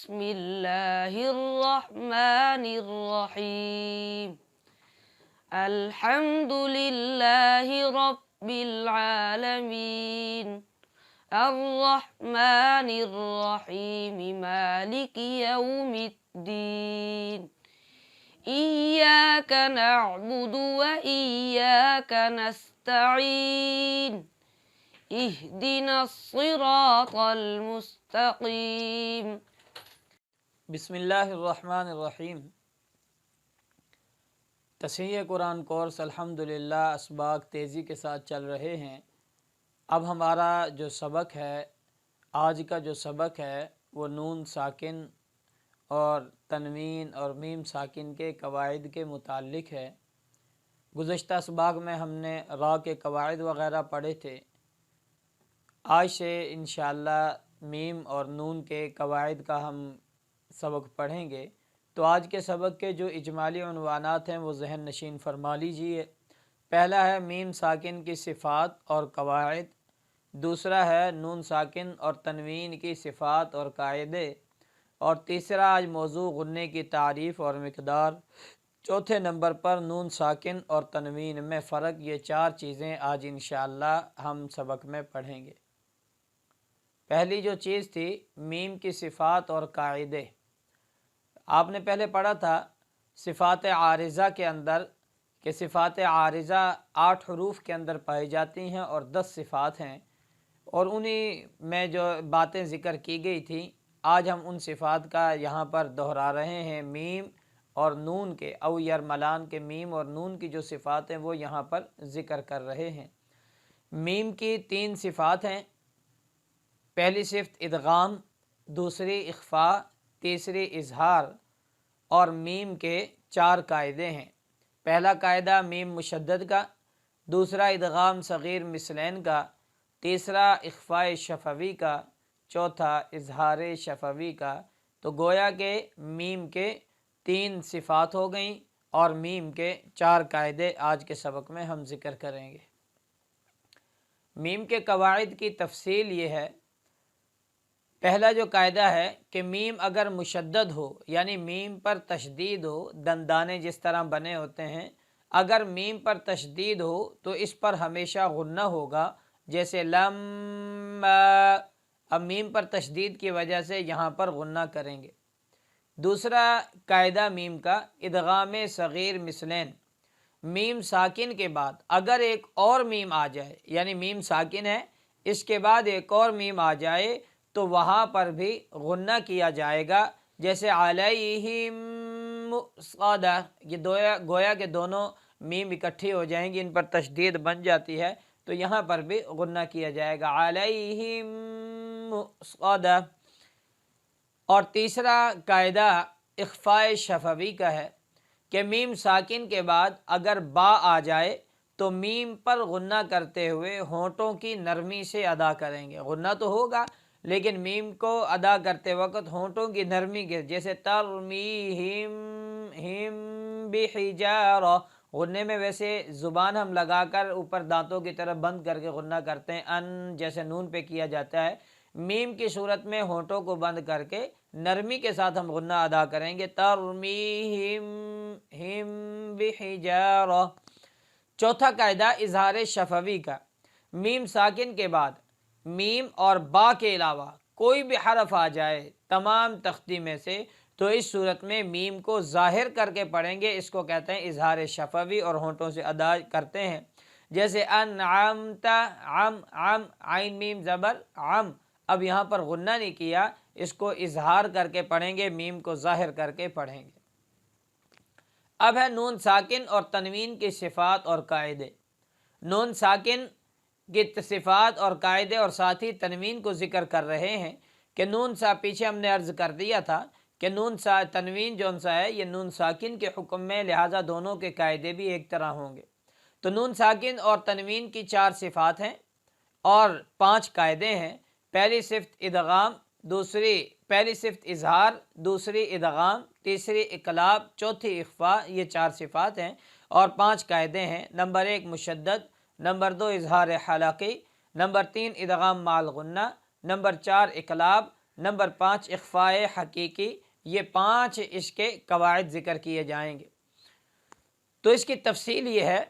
بسم الله الرحمن الرحيم الحمد لله رب العالمين الرحمن الرحيم مالك يوم الدين إياك نعبد وإياك نستعين اهدنا الصراط المستقيم بسم اللہ الرحمن الرحیم۔ تصحیح قرآن کورس الحمدللہ اسباق تیزی کے ساتھ چل رہے ہیں۔ اب ہمارا جو سبق ہے، آج کا جو سبق ہے وہ نون ساکن اور تنوین اور میم ساکن کے قواعد کے متعلق ہے۔ گزشتہ اسباق میں ہم نے را کے قواعد وغیرہ پڑھے تھے۔ آج سے انشاءاللہ میم اور نون کے قواعد کا ہم سبق پڑھیں گے۔ تو آج کے سبق کے جو اجمالی عنوانات ہیں وہ ذہن نشین فرما لیجئے۔ پہلا ہے میم ساکن کی صفات اور قواعد، دوسرا ہے نون ساکن اور تنوین کی صفات اور قاعدے، اور تیسرا آج موضوع غنّے کی تعریف اور مقدار، چوتھے نمبر پر نون ساکن اور تنوین میں فرق۔ یہ چار چیزیں آج انشاءاللہ ہم سبق میں پڑھیں گے۔ پہلی جو چیز تھی میم کی صفات اور قاعدے، آپ نے پہلے پڑھا تھا صفات عارضہ کے اندر کہ صفات عارضہ 8 حروف کے اندر پائی جاتی ہیں اور 10 صفات ہیں، اور انہی میں جو باتیں ذکر کی گئی تھیں آج ہم ان صفات کا یہاں پر دہرا رہے ہیں۔ میم اور نون کے او یرملان کے میم اور نون کی جو صفات ہیں وہ یہاں پر ذکر کر رہے ہیں۔ میم کی 3 صفات ہیں، پہلی صفت ادغام، دوسری اخفاء، تیسری اظہار، اور میم کے 4 قاعدے ہیں۔ پہلا قاعدہ میم مشدد کا، دوسرا ادغام صغیر مثلین کا، تیسرا اخفاء شفوی کا، چوتھا اظہار شفوی کا۔ تو گویا کہ میم کے 3 صفات ہو گئیں اور میم کے 4 قاعدے آج کے سبق میں ہم ذکر کریں گے۔ میم کے قواعد کی تفصیل یہ ہے، پہلا جو قاعدہ ہے کہ میم اگر مشدد ہو یعنی میم پر تشدید ہو، دندانے جس طرح بنے ہوتے ہیں، اگر میم پر تشدید ہو تو اس پر ہمیشہ غنہ ہوگا، جیسے لم۔ اب میم پر تشدید کی وجہ سے یہاں پر غنہ کریں گے۔ دوسرا قاعدہ میم کا ادغام صغیر مثلین، میم ساکن کے بعد اگر ایک اور میم آ جائے، یعنی میم ساکن ہے اس کے بعد ایک اور میم آ جائے تو وہاں پر بھی غنہ کیا جائے گا، جیسے علیہم مؤصدہ، یہ گویا کہ دونوں میم اکٹھی ہو جائیں گی، ان پر تشدید بن جاتی ہے تو یہاں پر بھی غنہ کیا جائے گا، علیہم مؤصدہ۔ اور تیسرا قاعدہ اخفاء شفوی کا ہے کہ میم ساکن کے بعد اگر با آ جائے تو میم پر غنہ کرتے ہوئے ہونٹوں کی نرمی سے ادا کریں گے۔ غنہ تو ہوگا لیکن میم کو ادا کرتے وقت ہونٹوں کی نرمی کے، جیسے ترمیہم ہم بحجارہ، غنے میں ویسے زبان ہم لگا کر اوپر دانتوں کی طرف بند کر کے غنہ کرتے ہیں، ان جیسے نون پہ کیا جاتا ہے، میم کی صورت میں ہونٹوں کو بند کر کے نرمی کے ساتھ ہم غنہ ادا کریں گے، ترمیہم ہم بحجارہ۔ چوتھا قاعدہ اظہار شفوی کا، میم ساکن کے بعد میم اور با کے علاوہ کوئی بھی حرف آ جائے تمام تختی میں سے تو اس صورت میں میم کو ظاہر کر کے پڑھیں گے، اس کو کہتے ہیں اظہار شفوی، اور ہونٹوں سے ادا کرتے ہیں، جیسے انعمت، عم عم عین میم زبر عم، اب یہاں پر غنہ نہیں کیا، اس کو اظہار کر کے پڑھیں گے، میم کو ظاہر کر کے پڑھیں گے۔ اب ہے نون ساکن اور تنوین کی صفات اور قاعدے۔ نون ساکن کی صفات اور قاعدے اور ساتھ ہی تنوین کو ذکر کر رہے ہیں کہ نون سا، پیچھے ہم نے عرض کر دیا تھا کہ نون سا تنوین جون سا ہے یہ نون ساکن کے حکم میں، لہٰذا دونوں کے قاعدے بھی ایک طرح ہوں گے۔ تو نون ساکن اور تنوین کی 4 صفات ہیں اور 5 قاعدے ہیں۔ پہلی صفت ادغام، پہلی صفت اظہار، دوسری ادغام، تیسری اقلاب، چوتھی اخفاء، یہ 4 صفات ہیں اور 5 قاعدے ہیں۔ نمبر 1 مشدد، نمبر 2 اظہار حلقی، نمبر 3 ادغام مع الغنہ، نمبر 4 اقلاب، نمبر 5 اخفاء حقیقی، یہ 5 اس کے قواعد ذکر کیے جائیں گے۔ تو اس کی تفصیل یہ ہے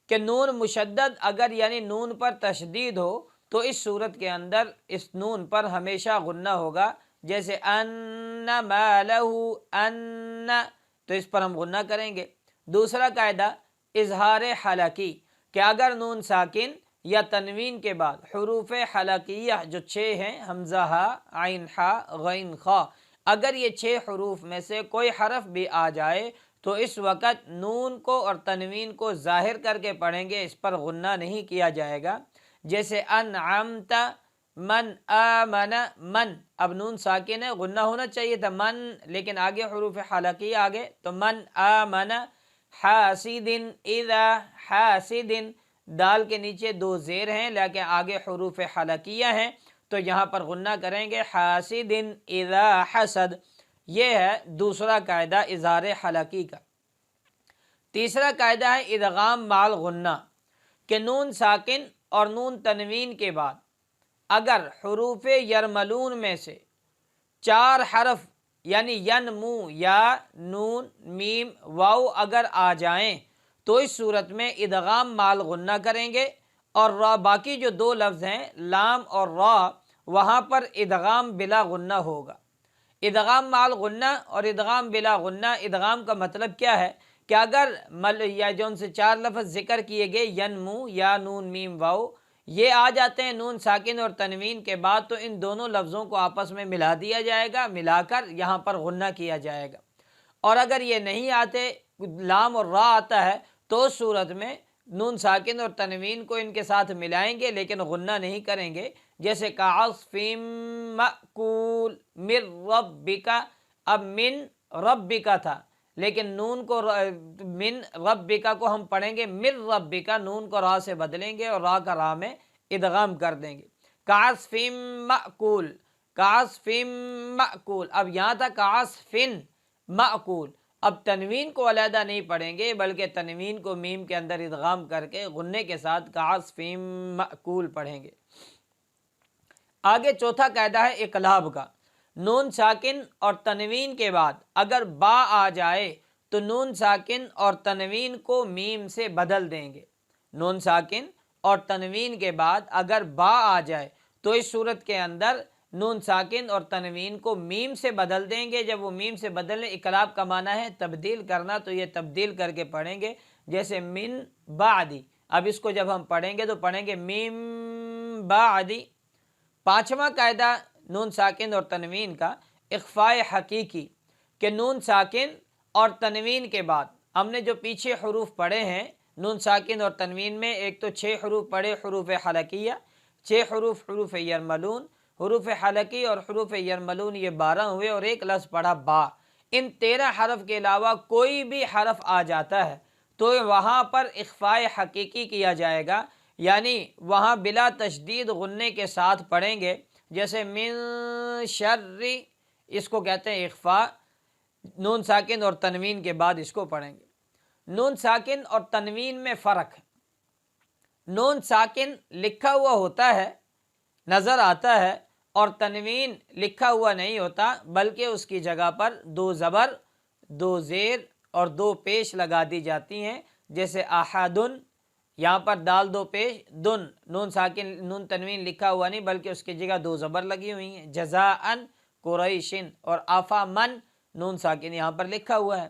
کہ نون مشدد اگر یعنی نون پر تشدید ہو تو اس صورت کے اندر اس نون پر ہمیشہ غنہ ہوگا، جیسے ان مالہ ان، تو اس پر ہم غنہ کریں گے۔ دوسرا قاعدہ اظہار حلقی، کہ اگر نون ساکن یا تنوین کے بعد حروف حلقیہ جو 6 ہیں، حمزہ ہا، عین ہا، غین خا، اگر یہ 6 حروف میں سے کوئی حرف بھی آ جائے تو اس وقت نون کو اور تنوین کو ظاہر کر کے پڑھیں گے، اس پر غنہ نہیں کیا جائے گا۔ جیسے انعمت، من آمن، من، اب نون ساکن ہے، غنہ ہونا چاہیے تھا من، لیکن آگے حروف حلقیہ آگے، تو من آمن، حاسد اذا، حاسد، دال کے نیچے 2 زیر ہیں لیکن آگے حروف حلقیہ ہیں تو یہاں پر غنہ کریں گے، حاسد اذا حسد۔ یہ ہے دوسرا قاعدہ اظہار حلقی کا۔ تیسرا قاعدہ ہے ادغام مع الغنہ، کہ نون ساکن اور نون تنوین کے بعد اگر حروف یرملون میں سے 4 حرف یعنی ینمو، یا، نون، میم، واو اگر آ جائیں تو اس صورت میں ادغام مع الغنہ کریں گے، اور را باقی جو 2 لفظ ہیں لام اور را وہاں پر ادغام بلا غنہ ہوگا۔ ادغام مع الغنہ اور ادغام بلا غنہ، ادغام کا مطلب کیا ہے کہ اگر یا جو ان سے 4 لفظ ذکر کیے گئے ینمو، یا، نون، میم، واو، یہ آ جاتے ہیں نون ساکن اور تنوین کے بعد تو ان دونوں لفظوں کو آپس میں ملا دیا جائے گا، ملا کر یہاں پر غنہ کیا جائے گا۔ اور اگر یہ نہیں آتے، لام اور را آتا ہے، تو اس صورت میں نون ساکن اور تنوین کو ان کے ساتھ ملائیں گے لیکن غنہ نہیں کریں گے، جیسے کعصف مأکول من ربک، اب من ربک تھا لیکن نون کو من ربک کو ہم پڑھیں گے من ربک، نون کو را سے بدلیں گے اور را کا را میں ادغام کر دیں گے۔ کعصف مأکول، کعصف مأکول، اب یہاں تھا کعصف مأکول، اب تنوین کو علیحدہ نہیں پڑھیں گے بلکہ تنوین کو میم کے اندر ادغام کر کے غنے کے ساتھ کعصف مأکول پڑھیں گے۔ آگے چوتھا قاعدہ ہے اقلاب کا، نون ساکن اور تنوین کے بعد اگر با آ جائے تو نون ساکن اور تنوین کو میم سے بدل دیں گے۔ نون ساکن اور تنوین کے بعد اگر با آ جائے تو اس صورت کے اندر نون ساکن اور تنوین کو میم سے بدل دیں گے۔ جب وہ میم سے بدلنے، اقلاب کا معنی ہے تبدیل کرنا، تو یہ تبدیل کر کے پڑھیں گے، جیسے من بعدی، اب اس کو جب ہم پڑھیں گے تو پڑھیں گے میم بعدی۔ پانچواں قاعدہ نون ساکن اور تنوین کا اخفاء حقیقی، کہ نون ساکن اور تنوین کے بعد ہم نے جو پیچھے حروف پڑھے ہیں نون ساکن اور تنوین میں، ایک تو 6 حروف پڑھے حروف حلقیہ، 6 حروف حروف یرملون، حروف حلقی اور حروف یرملون یہ 12 ہوئے، اور ایک لفظ پڑھا با۔ ان 13 حرف کے علاوہ کوئی بھی حرف آ جاتا ہے تو وہاں پر اخفاء حقیقی کیا جائے گا، یعنی وہاں بلا تشدید غنے کے ساتھ پڑھیں گے، جیسے من شر، اس کو کہتے ہیں اخفاء، نون ساکن اور تنوین کے بعد اس کو پڑھیں گے۔ نون ساکن اور تنوین میں فرق ہے، نون ساکن لکھا ہوا ہوتا ہے، نظر آتا ہے، اور تنوین لکھا ہوا نہیں ہوتا بلکہ اس کی جگہ پر 2 زبر، 2 زیر اور 2 پیش لگا دی جاتی ہیں، جیسے احدن، یہاں پر دال 2 پیش، دن، نون ساکن نون تنوین لکھا ہوا نہیں بلکہ اس کی جگہ 2 زبر لگی ہوئی ہیں، جزاءن قریشن، اور آفا من، نون ساکن یہاں پر لکھا ہوا ہے۔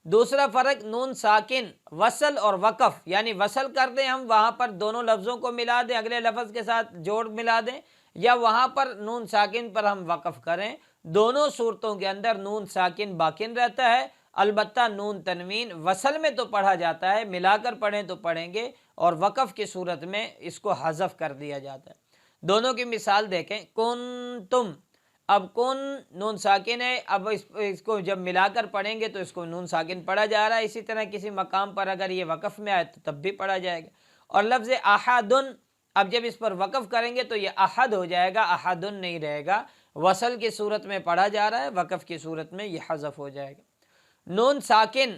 دوسرا فرق نون ساکن وصل اور وقف، یعنی وصل کر دیں ہم وہاں پر دونوں لفظوں کو ملا دیں، اگلے لفظ کے ساتھ جوڑ ملا دیں، یا وہاں پر نون ساکن پر ہم وقف کریں، دونوں صورتوں کے اندر نون ساکن باقی رہتا ہے۔ البتہ نون تنوین وصل میں تو پڑھا جاتا ہے، ملا کر پڑھیں تو پڑھیں گے، اور وقف کی صورت میں اس کو حذف کر دیا جاتا ہے۔ دونوں کی مثال دیکھیں، کنتم، اب کن نون ساکن ہے، اب اس کو جب ملا کر پڑھیں گے تو اس کو نون ساکن پڑھا جا رہا ہے، اسی طرح کسی مقام پر اگر یہ وقف میں آئے تو تب بھی پڑھا جائے گا۔ اور لفظ احدن، اب جب اس پر وقف کریں گے تو یہ احد ہو جائے گا، احدن نہیں رہے گا، وصل کی صورت میں پڑھا جا رہا ہے، وقف کی صورت میں یہ حذف ہو جائے گا۔ نون ساکن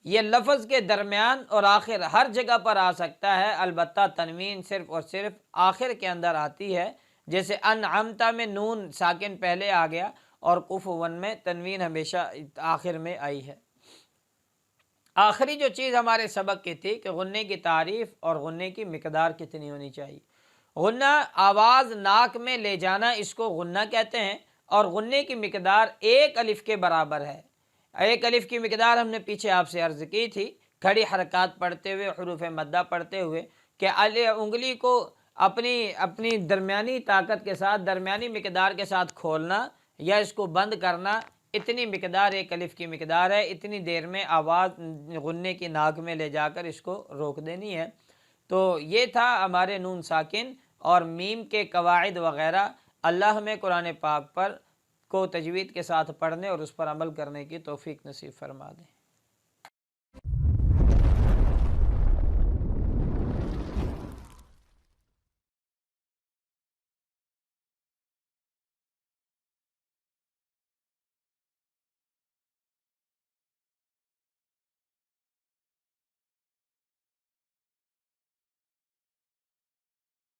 یہ لفظ کے درمیان اور آخر ہر جگہ پر آ سکتا ہے، البتہ تنوین صرف اور صرف آخر کے اندر آتی ہے، جیسے انعمتا میں نون ساکن پہلے آ گیا اور کفوا میں تنوین ہمیشہ آخر میں آئی ہے۔ آخری جو چیز ہمارے سبق کی تھی کہ غنّے کی تعریف اور غنّے کی مقدار کتنی ہونی چاہیے۔ غنّہ آواز ناک میں لے جانا، اس کو غنّہ کہتے ہیں، اور غنّے کی مقدار ایک الف کے برابر ہے۔ ایک الف کی مقدار ہم نے پیچھے آپ سے عرض کی تھی، کھڑی حرکات پڑھتے ہوئے، حروف مدہ پڑھتے ہوئے، کہ انگلی کو اپنی درمیانی طاقت کے ساتھ، درمیانی مقدار کے ساتھ کھولنا یا اس کو بند کرنا، اتنی مقدار ایک الف کی مقدار ہے۔ اتنی دیر میں آواز غنّے کی ناک میں لے جا کر اس کو روک دینی ہے۔ تو یہ تھا ہمارے نون ساکن اور میم کے قواعد وغیرہ۔ اللہ ہمیں قرآن پاک پر کو تجوید کے ساتھ پڑھنے اور اس پر عمل کرنے کی توفیق نصیب فرما دے۔